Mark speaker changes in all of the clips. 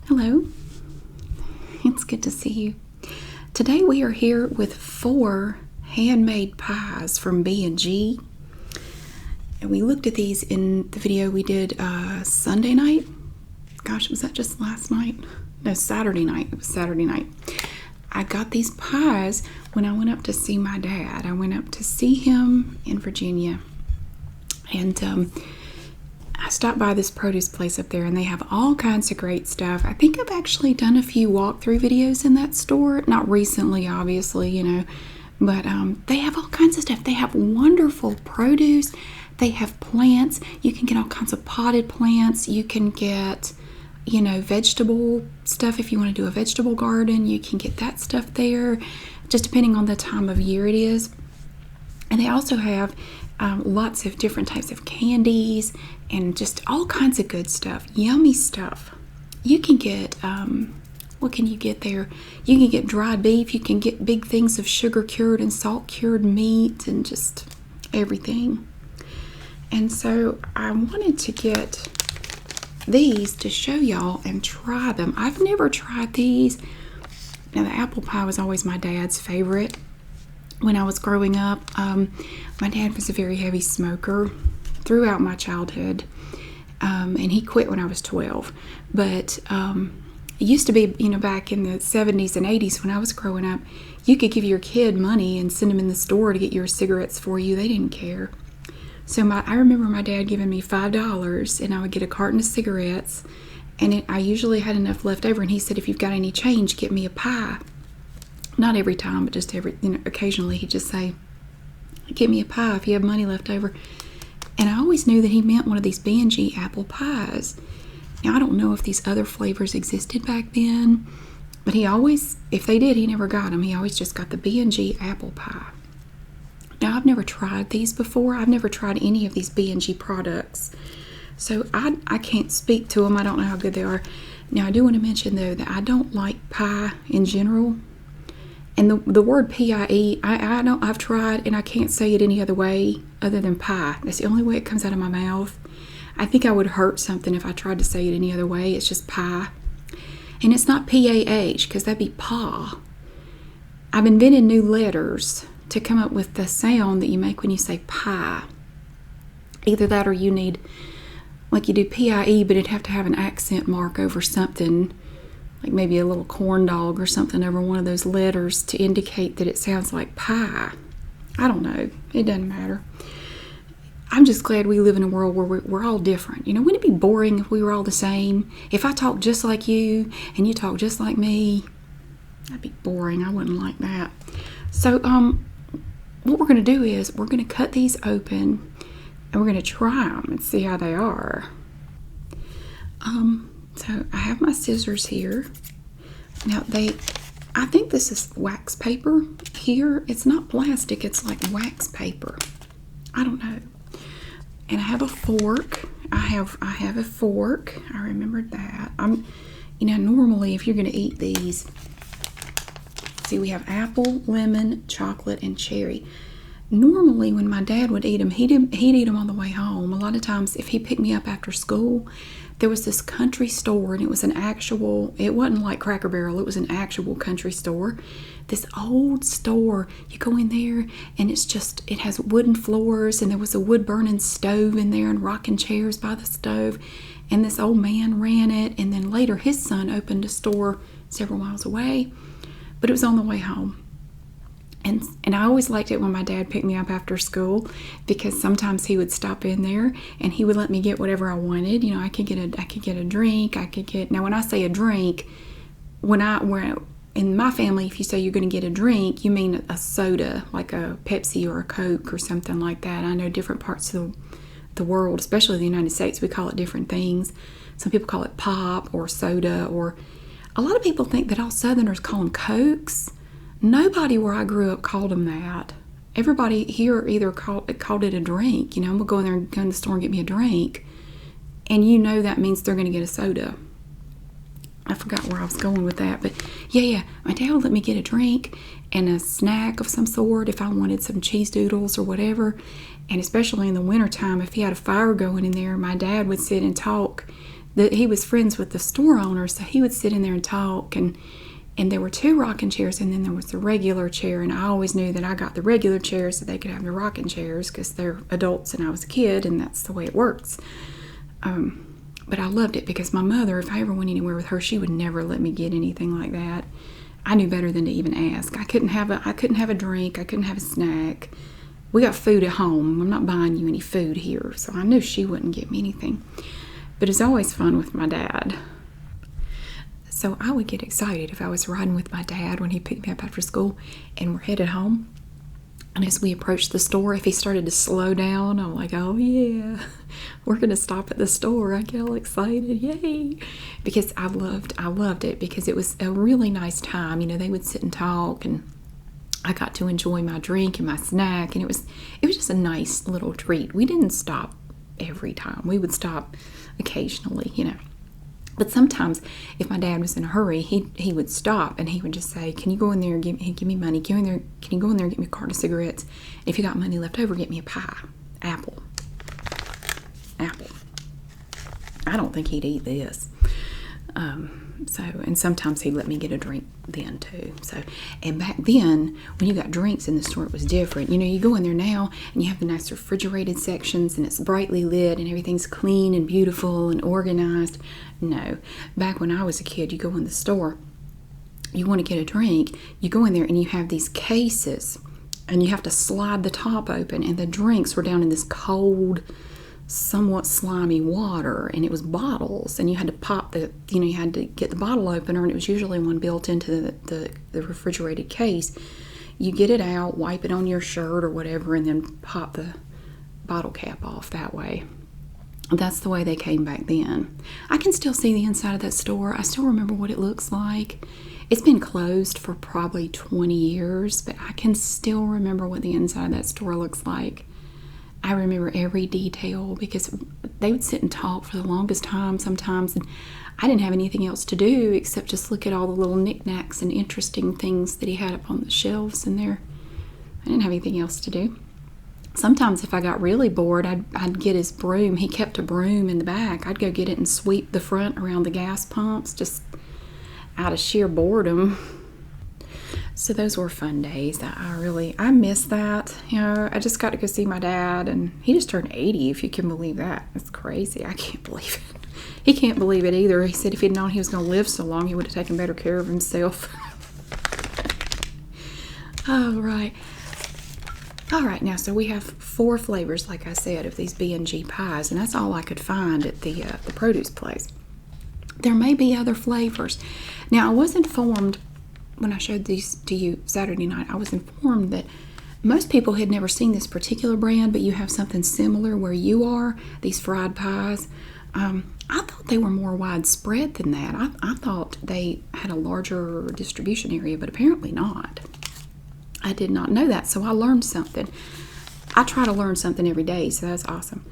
Speaker 1: Hello, it's good to see you. Today we are here with 4 handmade pies from B&G. And we looked at these in the video we did Sunday night. Gosh, was that just last night? No, Saturday night. It was Saturday night. I got these pies when I went up to see my dad. I went up to see him in Virginia. And I stopped by this produce place up there, and they have all kinds of great stuff. I think I've actually done a few walkthrough videos in that store. Not recently, obviously, but they have all kinds of stuff. They have wonderful produce. They have plants. You can get all kinds of potted plants. You can get, vegetable stuff. If you want to do a vegetable garden, you can get that stuff there, just depending on the time of year it is. And they also have lots of different types of candies and just all kinds of good stuff, yummy stuff. You can get, what can you get there? You can get dried beef. You can get big things of sugar cured and salt cured meat and just everything. And so I wanted to get these to show y'all and try them. I've never tried these. Now, the apple pie was always my dad's favorite. When I was growing up, my dad was a very heavy smoker throughout my childhood, and he quit when I was 12. But it used to be, back in the 70s and 80s when I was growing up, you could give your kid money and send them in the store to get your cigarettes for you. They didn't care. So I remember my dad giving me $5, and I would get a carton of cigarettes, and I usually had enough left over, and he said, if you've got any change, get me a pie. Not every time, but just occasionally he'd just say, get me a pie if you have money left over. And I always knew that he meant one of these B&G apple pies. Now, I don't know if these other flavors existed back then, but he always, if they did, he never got them. He always just got the B&G apple pie. Now, I've never tried these before. I've never tried any of these B&G products. So I can't speak to them. I don't know how good they are. Now, I do want to mention, though, that I don't like pie in general. And the word P-I-E, I've tried, and I can't say it any other way other than pie. That's the only way it comes out of my mouth. I think I would hurt something if I tried to say it any other way. It's just pie. And it's not P-A-H, because that'd be paw. I've invented new letters to come up with the sound that you make when you say pie. Either that or you need, like you do P-I-E, but it'd have to have an accent mark over something, like maybe a little corn dog or something over one of those letters to indicate that it sounds like pie. I don't know. It doesn't matter. I'm just glad we live in a world where we're all different. Wouldn't it be boring if we were all the same? If I talked just like you and you talk just like me, that'd be boring. I wouldn't like that. So, what we're going to do is we're going to cut these open and we're going to try them and see how they are. So I have my scissors here. Now I think this is wax paper here. It's not plastic, it's like wax paper. I don't know. And I have a fork. I have a fork. I remembered that. Normally if you're going to eat these, see, we have apple, lemon, chocolate, and cherry. Normally when my dad would eat them, he'd eat them on the way home. A lot of times if he picked me up after school, there was this country store, and it was it wasn't like Cracker Barrel, it was an actual country store. This old store, you go in there and it has wooden floors, and there was a wood burning stove in there and rocking chairs by the stove, and this old man ran it, and then later his son opened a store several miles away, but it was on the way home. And I always liked it when my dad picked me up after school, because sometimes he would stop in there and he would let me get whatever I wanted. I could get a drink. Now when I say a drink, in my family, if you say you're going to get a drink, you mean a soda, like a Pepsi or a Coke or something like that. I know different parts of the world, especially the United States, we call it different things. Some people call it pop or soda, or a lot of people think that all Southerners call them Cokes. Nobody where I grew up called them that. Everybody here either called it a drink. I'm going to go in the store and get me a drink. And that means they're going to get a soda. I forgot where I was going with that. But yeah, my dad would let me get a drink and a snack of some sort if I wanted some cheese doodles or whatever. And especially in the wintertime, if he had a fire going in there, my dad would sit and talk he was friends with the store owner, so he would sit in there and talk, and there were 2 rocking chairs, and then there was the regular chair, and I always knew that I got the regular chair so they could have the rocking chairs because they're adults and I was a kid, and that's the way it works. But I loved it because my mother, if I ever went anywhere with her, she would never let me get anything like that. I knew better than to even ask. I couldn't have a drink. I couldn't have a snack. We got food at home. I'm not buying you any food here, so I knew she wouldn't get me anything. But it's always fun with my dad. So I would get excited if I was riding with my dad when he picked me up after school and we're headed home. And as we approached the store, if he started to slow down, I'm like, oh yeah, we're going to stop at the store. I get all excited, yay. Because I loved it because it was a really nice time. You know, they would sit and talk, and I got to enjoy my drink and my snack, and it was just a nice little treat. We didn't stop every time. We would stop occasionally, you know. But sometimes, if my dad was in a hurry, he would stop and he would just say, "Can you go in there and give me money? Can you go in there and get me a carton of cigarettes? If you got money left over, get me a pie, apple." I don't think he'd eat this. And sometimes he'd let me get a drink then too. And back then, when you got drinks in the store, it was different. You know, you go in there now and you have the nice refrigerated sections and it's brightly lit and everything's clean and beautiful and organized. No, back when I was a kid, you go in the store, you want to get a drink, you go in there and you have these cases and you have to slide the top open, and the drinks were down in this cold, somewhat slimy water, and it was bottles, and you had to you had to get the bottle opener, and it was usually one built into the refrigerated case. You get it out, wipe it on your shirt or whatever, and then pop the bottle cap off that way. That's the way they came back then. I can still see the inside of that store. I still remember what it looks like. It's been closed for probably 20 years, but I can still remember what the inside of that store looks like. I remember every detail because they would sit and talk for the longest time sometimes, and I didn't have anything else to do except just look at all the little knickknacks and interesting things that he had up on the shelves in there. I didn't have anything else to do. Sometimes if I got really bored, I'd get his broom. He kept a broom in the back. I'd go get it and sweep the front around the gas pumps just out of sheer boredom. So those were fun days. I miss that. You know, I just got to go see my dad, and he just turned 80, if you can believe that. That's crazy. I can't believe it. He can't believe it either. He said if he'd known he was going to live so long, he would have taken better care of himself. All right, now, so we have 4 flavors, like I said, of these B&G pies, and that's all I could find at the produce place. There may be other flavors. Now, I was informed when I showed these to you Saturday night, I was informed that most people had never seen this particular brand, but you have something similar where you are, these fried pies. I thought they were more widespread than that. I thought they had a larger distribution area, but apparently not. I did not know that, so I learned something. I try to learn something every day, so that's awesome.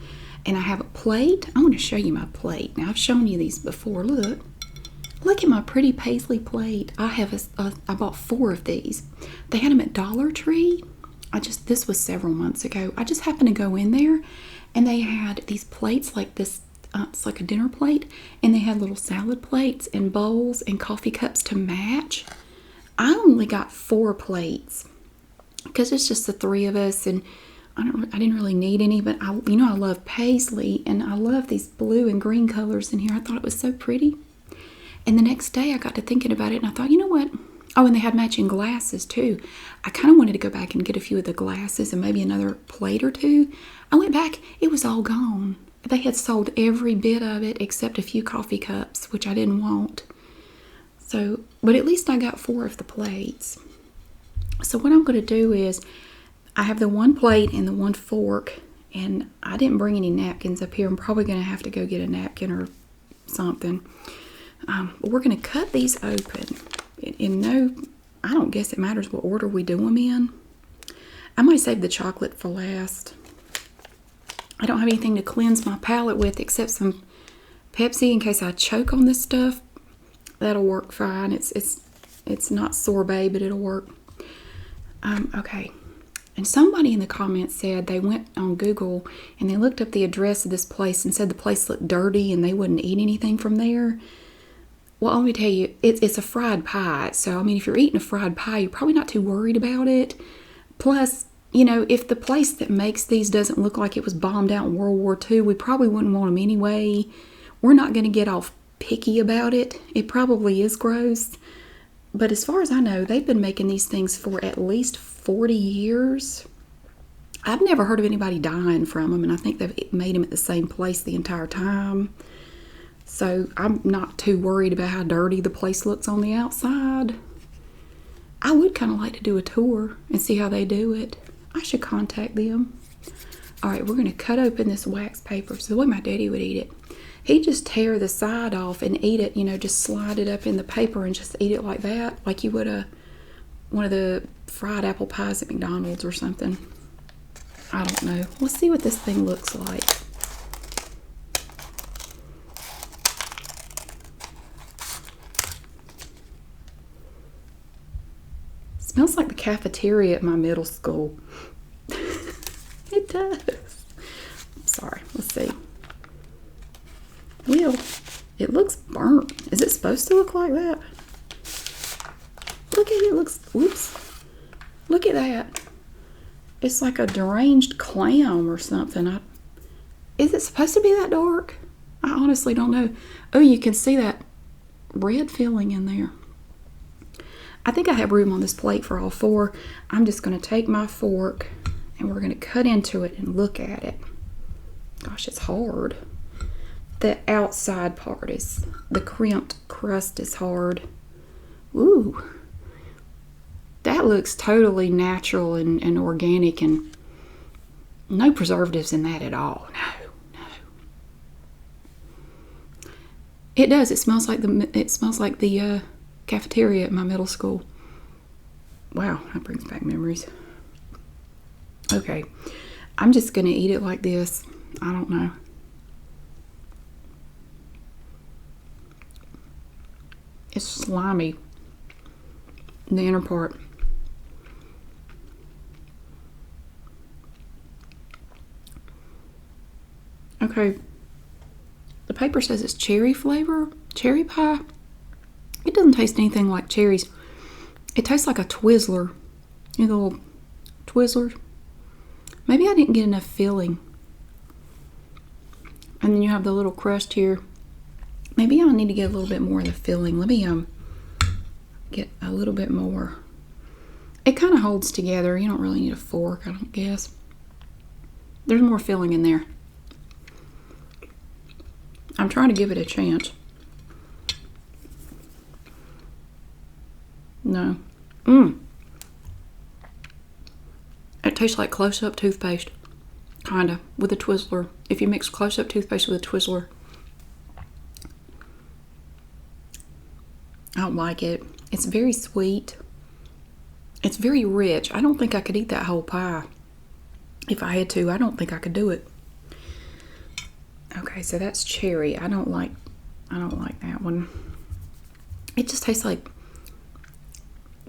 Speaker 1: And I have a plate. I want to show you my plate. Now, I've shown you these before. Look at my pretty paisley plate. I bought 4 of these. They had them at Dollar Tree. This was several months ago. I just happened to go in there, and they had these plates like this. It's like a dinner plate, and they had little salad plates and bowls and coffee cups to match. I only got 4 plates because it's just the 3 of us, and I didn't really need any, but I love paisley, and I love these blue and green colors in here. I thought it was so pretty. And the next day I got to thinking about it, and I thought, you know what? Oh, and they had matching glasses too. I kind of wanted to go back and get a few of the glasses and maybe another plate or 2. I went back, it was all gone. They had sold every bit of it except a few coffee cups, which I didn't want. So, but at least I got 4 of the plates. So what I'm going to do is, I have the 1 plate and the 1 fork, and I didn't bring any napkins up here. I'm probably going to have to go get a napkin or something. But we're going to cut these open. I don't guess it matters what order we do them in. I might save the chocolate for last. I don't have anything to cleanse my palate with except some Pepsi in case I choke on this stuff. That'll work fine. It's not sorbet, but it'll work. Okay. And somebody in the comments said they went on Google and they looked up the address of this place and said the place looked dirty and they wouldn't eat anything from there. Well, let me tell you, it's a fried pie. So, I mean, if you're eating a fried pie, you're probably not too worried about it. Plus, you know, if the place that makes these doesn't look like it was bombed out in World War II, we probably wouldn't want them anyway. We're not going to get all picky about it. It probably is gross. But as far as I know, they've been making these things for at least 40 years. I've never heard of anybody dying from them, and I think they've made them at the same place the entire time. So I'm not too worried about how dirty the place looks on the outside. I would kind of like to do a tour and see how they do it. I should contact them. All right, we're going to cut open this wax paper. So the way my daddy would eat it, he'd just tear the side off and eat it, you know, just slide it up in the paper and just eat it like that, like you would one of the fried apple pies at McDonald's or something. I don't know. Let's see what this thing looks like. Smells like the cafeteria at my middle school. It does. Sorry, let's see. Well, it looks burnt. Is it supposed to look like that? Look at it. It looks, whoops. Look at that. It's like a deranged clam or something. Is it supposed to be that dark? I honestly don't know. Oh, you can see that red filling in there. I think I have room on this plate for all four. I'm just going to take my fork and we're going to cut into it and look at it. Gosh, it's hard. The outside part is, the crimped crust is hard. Ooh. That looks totally natural and organic, and no preservatives in that at all. No. It does. It smells like the cafeteria at my middle school. Wow, that brings back memories. Okay, I'm just gonna eat it like this. I don't know. It's slimy, the inner part. Okay, the paper says it's cherry flavor, cherry pie. It doesn't taste anything like cherries. It tastes like a Twizzler. You know, the little Twizzlers. Maybe I didn't get enough filling. And then you have the little crust here. Maybe I'll need to get a little bit more of the filling. Let me get a little bit more. It kind of holds together. You don't really need a fork, I don't guess. There's more filling in there. I'm trying to give it a chance. No. It tastes like close-up toothpaste. Kinda. With a Twizzler. If you mix close-up toothpaste with a Twizzler. I don't like it. It's very sweet. It's very rich. I don't think I could eat that whole pie. If I had to, I don't think I could do it. Okay, so that's cherry. I don't like that one. It just tastes like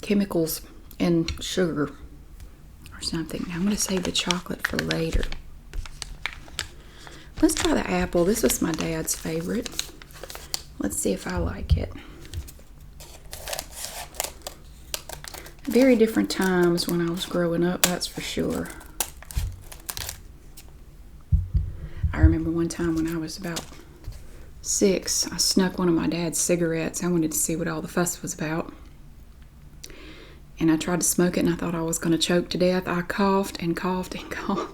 Speaker 1: chemicals and sugar or something. Now I'm going to save the chocolate for later. Let's try the apple. This was my dad's favorite. Let's see if I like it. Very different times when I was growing up, that's for sure. I remember one time when I was about 6, I snuck one of my dad's cigarettes. I wanted to see what all the fuss was about. And I tried to smoke it and I thought I was going to choke to death. I coughed and coughed and coughed.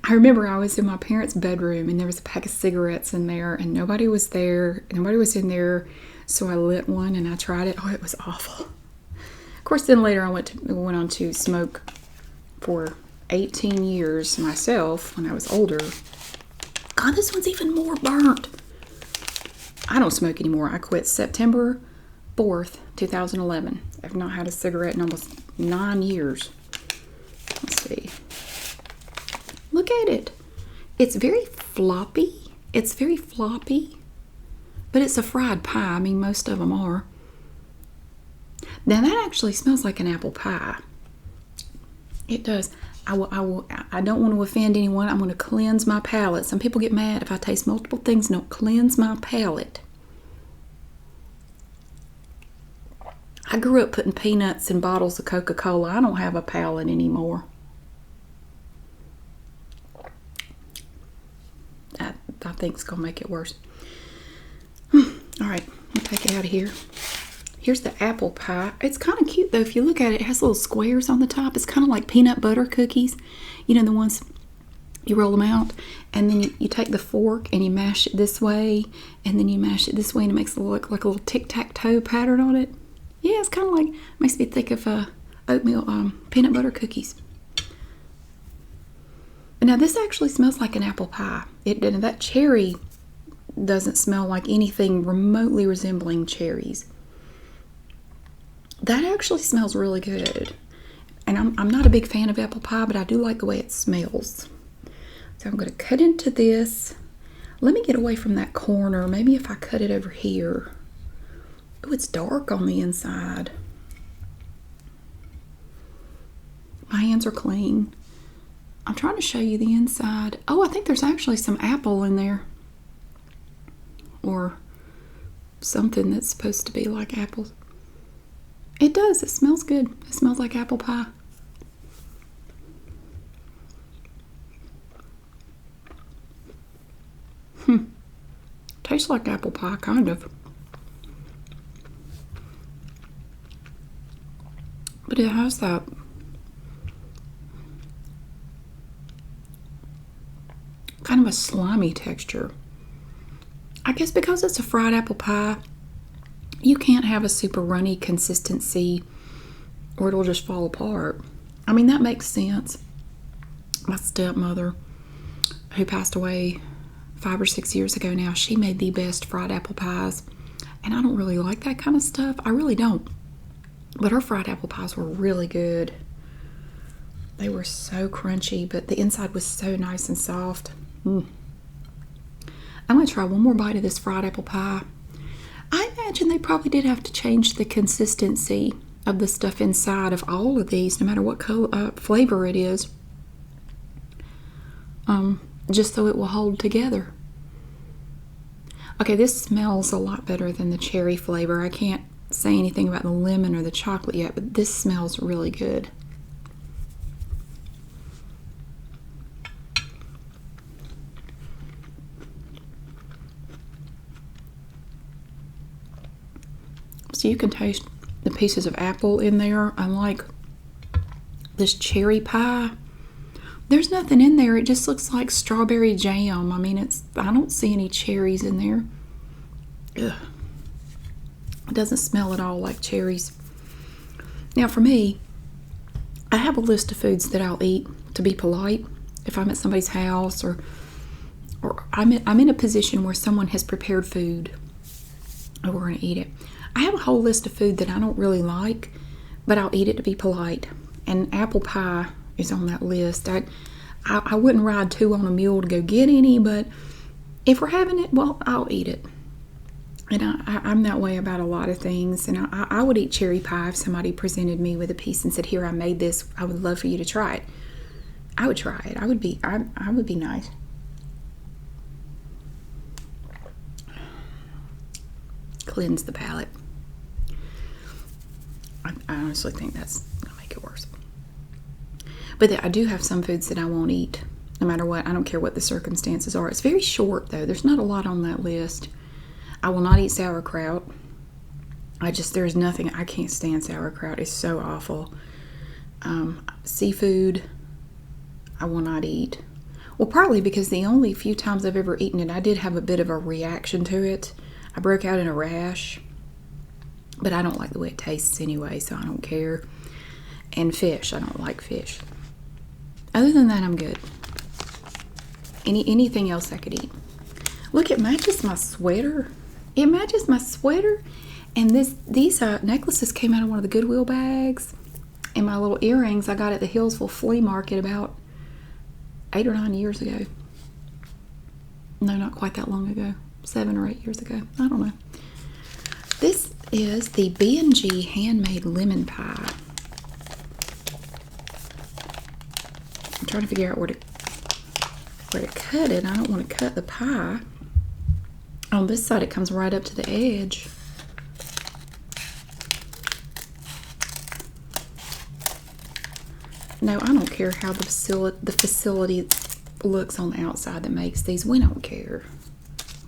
Speaker 1: I remember I was in my parents' bedroom and there was a pack of cigarettes in there and nobody was there. Nobody was in there. So I lit one and I tried it. Oh, it was awful. Of course, then later I went on to smoke for 18 years myself when I was older. God, this one's even more burnt. I don't smoke anymore. I quit September 4th, 2011. I've not had a cigarette in almost 9 years. Let's see. Look at it. It's very floppy. It's very floppy. But it's a fried pie. I mean, most of them are. Now that actually smells like an apple pie. It does. I don't want to offend anyone. I'm going to cleanse my palate. Some people get mad if I taste multiple things and don't cleanse my palate. I grew up putting peanuts in bottles of Coca-Cola. I don't have a palate anymore. I think it's going to make it worse. All right, I'll take it out of here. Here's the apple pie. It's kind of cute, though. If you look at it, it has little squares on the top. It's kind of like peanut butter cookies. You know, the ones you roll them out, and then you take the fork and you mash it this way, and then you mash it this way, and it makes it look like a little tic-tac-toe pattern on it. Yeah, it's kind of like, makes me think of oatmeal peanut butter cookies. Now, this actually smells like an apple pie. That cherry doesn't smell like anything remotely resembling cherries. That actually smells really good. And I'm not a big fan of apple pie, but I do like the way it smells. So I'm going to cut into this. Let me get away from that corner. Maybe if I cut it over here. Oh, it's dark on the inside. My hands are clean. I'm trying to show you the inside. Oh, I think there's actually some apple in there. Or something that's supposed to be like apples. It does. It smells good. It smells like apple pie. Tastes like apple pie, kind of. But it has that kind of a slimy texture. I guess because it's a fried apple pie, you can't have a super runny consistency or it'll just fall apart. I mean, that makes sense. My stepmother, who passed away 5 or 6 years ago now, she made the best fried apple pies. And I don't really like that kind of stuff. I really don't. But her fried apple pies were really good. They were so crunchy, but the inside was so nice and soft. I'm going to try one more bite of this fried apple pie. I imagine they probably did have to change the consistency of the stuff inside of all of these, no matter what flavor it is, just so it will hold together. Okay, this smells a lot better than the cherry flavor. I can't say anything about the lemon or the chocolate yet, but this smells really good. So you can taste the pieces of apple in there, unlike this cherry pie. There's nothing in there. It just looks like strawberry jam. I mean, I don't see any cherries in there. Ugh. It doesn't smell at all like cherries. Now for me, I have a list of foods that I'll eat to be polite. If I'm at somebody's house or I'm in a position where someone has prepared food and we're going to eat it. I have a whole list of food that I don't really like, but I'll eat it to be polite. And apple pie is on that list. I wouldn't ride 2 on a mule to go get any, but if we're having it, well, I'll eat it. And I'm that way about a lot of things. And I would eat cherry pie if somebody presented me with a piece and said, "Here, I made this. I would love for you to try it." I would try it. I would be nice. Cleanse the palate. I honestly think that's going to make it worse. But I do have some foods that I won't eat, no matter what. I don't care what the circumstances are. It's very short, though. There's not a lot on that list. I will not eat sauerkraut. There's nothing. I can't stand sauerkraut. It's so awful. Seafood, I will not eat. Well, partly because the only few times I've ever eaten it, I did have a bit of a reaction to it. I broke out in a rash. But I don't like the way it tastes anyway, so I don't care. And fish, I don't like fish. Other than that, I'm good. Anything else I could eat. Look, it matches my sweater. It matches my sweater. And these necklaces came out of one of the Goodwill bags. And my little earrings I got at the Hillsville Flea Market about 8 or 9 years ago. No, not quite that long ago. 7 or 8 years ago. I don't know. This is the B&G handmade lemon pie. trying to figure out where to cut it. I don't want to cut the pie. On this side, it comes right up to the edge. No, I don't care how the facility looks on the outside that makes these. We don't care.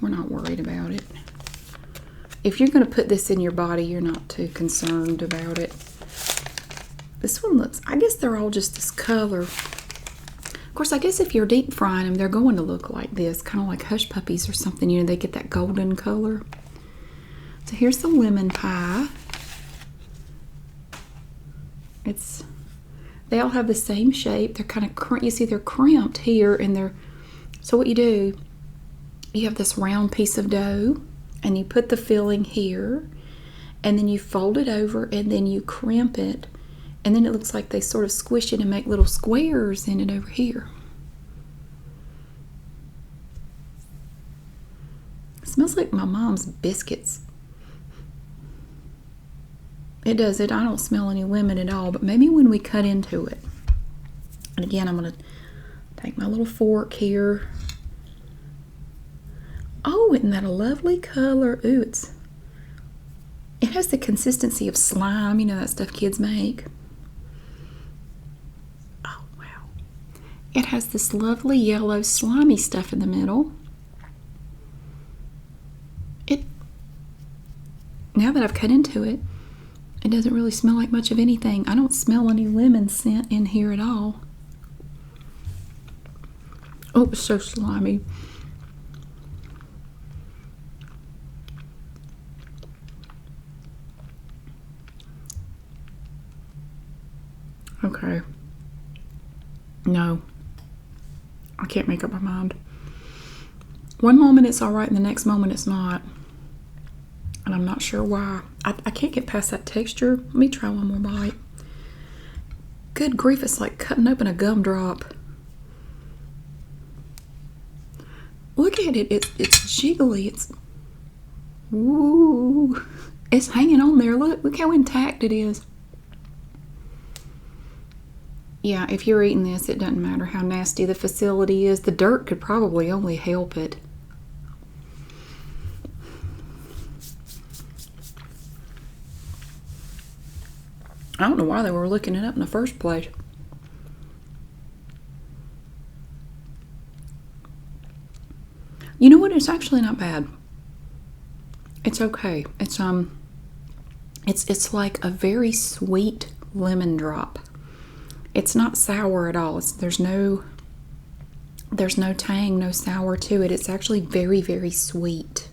Speaker 1: We're not worried about it. If you're going to put this in your body, you're not too concerned about it. This one looks, I guess they're all just this color. Of course, I guess if you're deep frying them, they're going to look like this, kind of like hush puppies or something. You know, they get that golden color. So here's the lemon pie. They all have the same shape. They're kind of, you see they're crimped here, and so what you do, you have this round piece of dough, and you put the filling here, and then you fold it over, and then you crimp it, and then it looks like they sort of squish it and make little squares in it over here. It smells like my mom's biscuits. It does. I don't smell any lemon at all, but maybe when we cut into it. And again, I'm going to take my little fork here. Oh, isn't that a lovely color? Ooh, it has the consistency of slime, you know, that stuff kids make. Oh, wow. It has this lovely yellow slimy stuff in the middle. Now that I've cut into it, it doesn't really smell like much of anything. I don't smell any lemon scent in here at all. Oh, it's so slimy. Okay. No. I can't make up my mind. One moment it's all right, and the next moment it's not. And I'm not sure why. I can't get past that texture. Let me try one more bite. Good grief, it's like cutting open a gumdrop. Look at it. It's jiggly. Ooh. It's hanging on there. Look how intact it is. Yeah, if you're eating this, it doesn't matter how nasty the facility is. The dirt could probably only help it. I don't know why they were looking it up in the first place. You know what? It's actually not bad. It's okay. It's like a very sweet lemon drop. It's not sour at all. There's no tang, no sour to it. It's actually very, very sweet.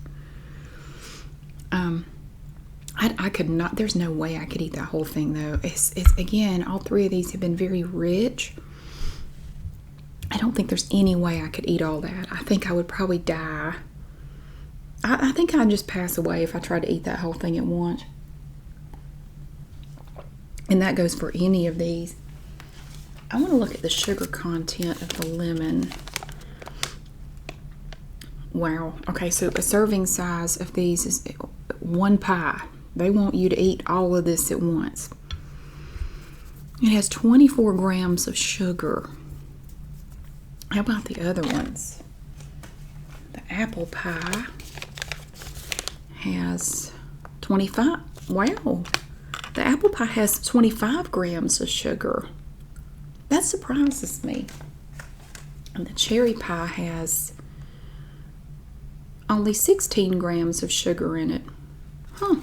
Speaker 1: I could not, there's no way I could eat that whole thing though. It's again, all three of these have been very rich. I don't think there's any way I could eat all that. I think I would probably die. I think I'd just pass away if I tried to eat that whole thing at once. And that goes for any of these. I want to look at the sugar content of the lemon. Wow. Okay, so a serving size of these is one pie. They want you to eat all of this at once. It has 24 grams of sugar. How about the other ones? The apple pie has 25. Wow. The apple pie has 25 grams of sugar. That surprises me. And the cherry pie has only 16 grams of sugar in it. Huh.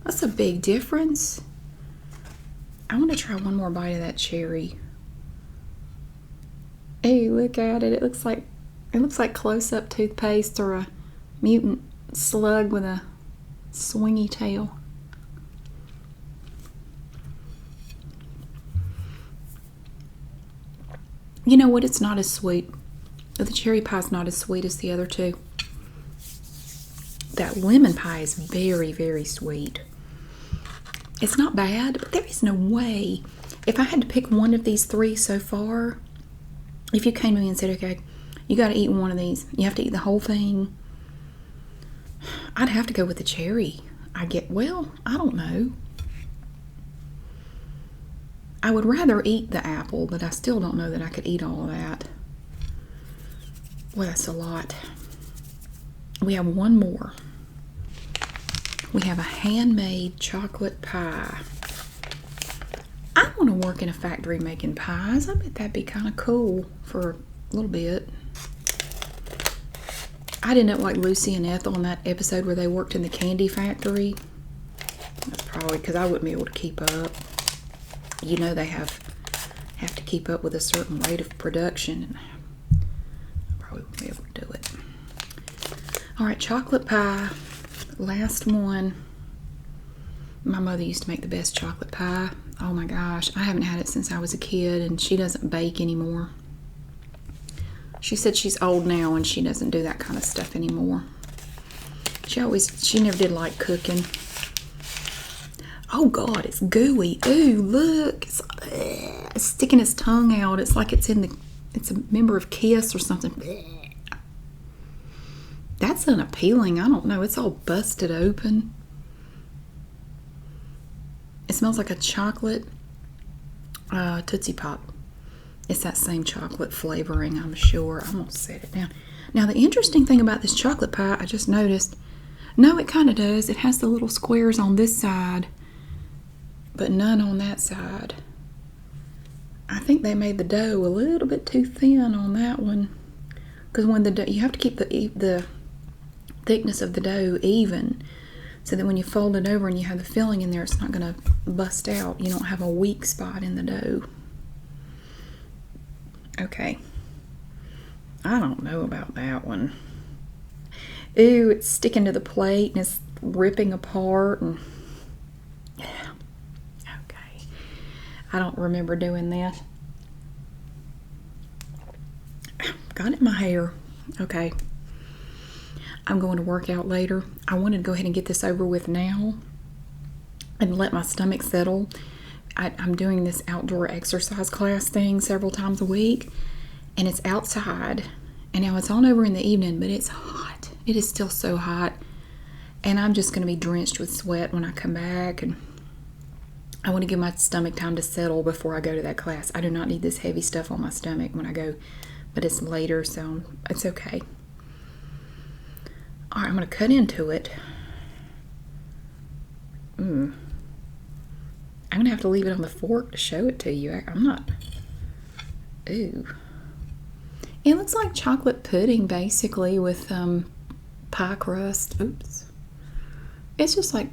Speaker 1: That's a big difference. I want to try one more bite of that cherry. Hey, look at it. It looks like close-up toothpaste or a mutant slug with a swingy tail. You know what? It's not as sweet. The cherry pie is not as sweet as the other two. That lemon pie is very, very sweet. It's not bad, but there is no way. If I had to pick one of these three so far, if you came to me and said, okay, you got to eat one of these, you have to eat the whole thing, I'd have to go with the cherry. Well, I don't know. I would rather eat the apple, but I still don't know that I could eat all of that. Well, that's a lot. We have one more. We have a handmade chocolate pie. I want to work in a factory making pies. I bet that'd be kind of cool for a little bit. I'd end up like Lucy and Ethel in that episode where they worked in the candy factory. That's probably because I wouldn't be able to keep up. You know, they have to keep up with a certain rate of production. I probably wouldn't be able to do it. All right, chocolate pie. Last one. My mother used to make the best chocolate pie. Oh my gosh, I haven't had it since I was a kid, and she doesn't bake anymore. She said she's old now and she doesn't do that kind of stuff anymore. She never did like cooking. Oh God, it's gooey. Ooh, look, it's sticking its tongue out. It's like it's a member of Kiss or something. That's unappealing. I don't know. It's all busted open. It smells like a chocolate Tootsie Pop. It's that same chocolate flavoring, I'm sure. I'm going to set it down. Now, the interesting thing about this chocolate pie, I just noticed, no, it kind of does. It has the little squares on this side, but none on that side. I think they made the dough a little bit too thin on that one. Because when the dough, you have to keep the thickness of the dough even, so that when you fold it over and you have the filling in there, it's not going to bust out. You don't have a weak spot in the dough. Okay. I don't know about that one. Ooh, it's sticking to the plate and it's ripping apart. And yeah. Okay. I don't remember doing that. Got it in my hair. Okay. I'm going to work out later. I wanted to go ahead and get this over with now and let my stomach settle. I'm doing this outdoor exercise class thing several times a week, and it's outside, and now it's on over in the evening, but it's hot. It is still so hot, and I'm just going to be drenched with sweat when I come back, and I want to give my stomach time to settle before I go to that class. I do not need this heavy stuff on my stomach when I go, but it's later, so it's okay. All right, I'm going to cut into it. I'm going to have to leave it on the fork to show it to you. I'm not... Ooh. It looks like chocolate pudding, basically, with pie crust. Oops. It's just like...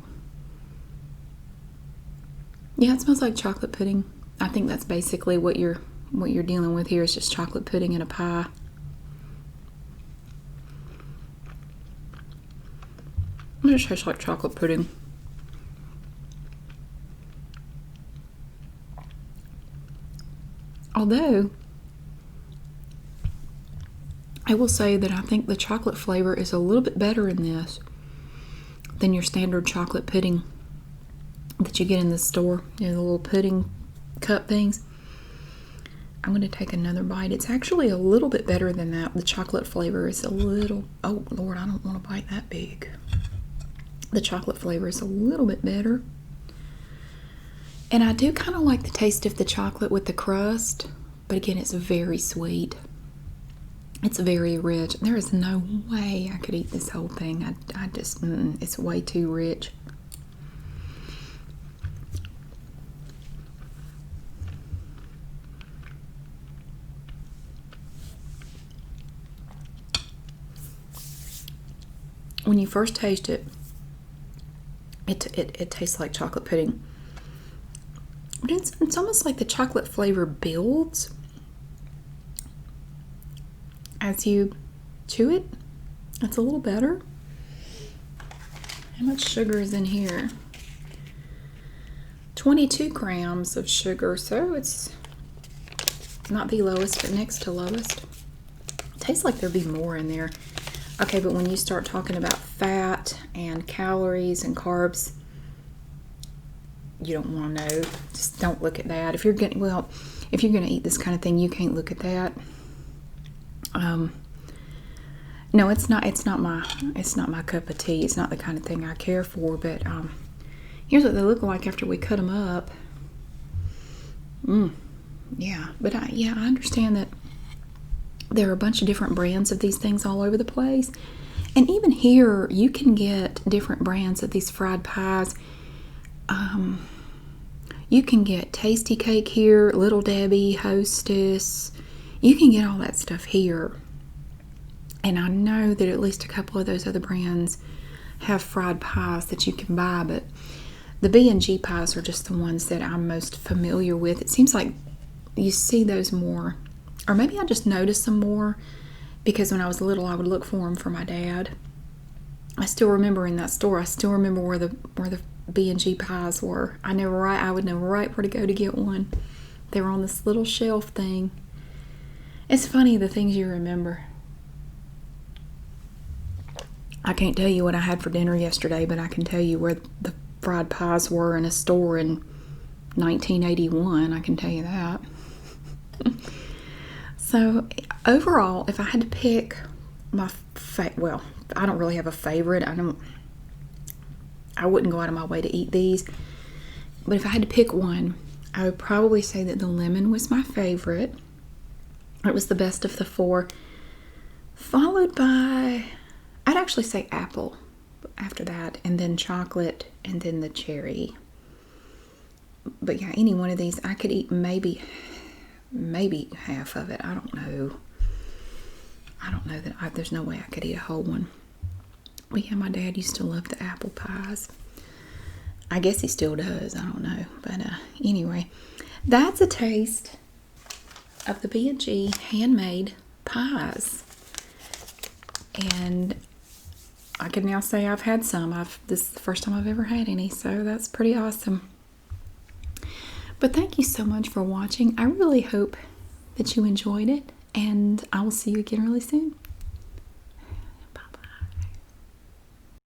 Speaker 1: Yeah, it smells like chocolate pudding. I think that's basically what you're dealing with here, is just chocolate pudding in a pie. It just tastes like chocolate pudding. Although, I will say that I think the chocolate flavor is a little bit better in this than your standard chocolate pudding that you get in the store. You know, the little pudding cup things. I'm going to take another bite. It's actually a little bit better than that. The chocolate flavor is a little... Oh, Lord, I don't want to bite that big. The chocolate flavor is a little bit better. And I do kind of like the taste of the chocolate with the crust, but again, it's very sweet. It's very rich. There is no way I could eat this whole thing. I just, it's way too rich. When you first taste it, it tastes like chocolate pudding. But it's almost like the chocolate flavor builds as you chew it. It's a little better. How much sugar is in here? 22 grams of sugar, so it's not the lowest, but next to lowest. It tastes like there'd be more in there. Okay, but when you start talking about fat and calories and carbs, you don't want to know. Just don't look at that. If you're gonna eat this kind of thing, you can't look at that. No, it's not my cup of tea. It's not the kind of thing I care for. But here's what they look like after we cut them up. Yeah, but I understand that there are a bunch of different brands of these things all over the place. And even here, you can get different brands of these fried pies. You can get Tasty Cake here, Little Debbie, Hostess. You can get all that stuff here. And I know that at least a couple of those other brands have fried pies that you can buy, but the B&G pies are just the ones that I'm most familiar with. It seems like you see those more, or maybe I just notice them more because when I was little I would look for them for my dad. I still remember in that store, I still remember where the B&G pies were. I would know right where to go to get one. They were on this little shelf thing. It's funny the things you remember. I can't tell you what I had for dinner yesterday, but I can tell you where the fried pies were in a store in 1981. I can tell you that. So overall, if I had to pick my well, I don't really have a favorite. I wouldn't go out of my way to eat these. But if I had to pick one, I would probably say that the lemon was my favorite. It was the best of the four. Followed by, I'd actually say apple after that, and then chocolate, and then the cherry. But yeah, any one of these, I could eat maybe half of it. I don't know. There's no way I could eat a whole one. But yeah, my dad used to love the apple pies. I guess he still does. I don't know. But anyway, that's a taste of the B&G handmade pies. And I can now say I've had some. This is the first time I've ever had any, so that's pretty awesome. But thank you so much for watching. I really hope that you enjoyed it, and I will see you again really soon.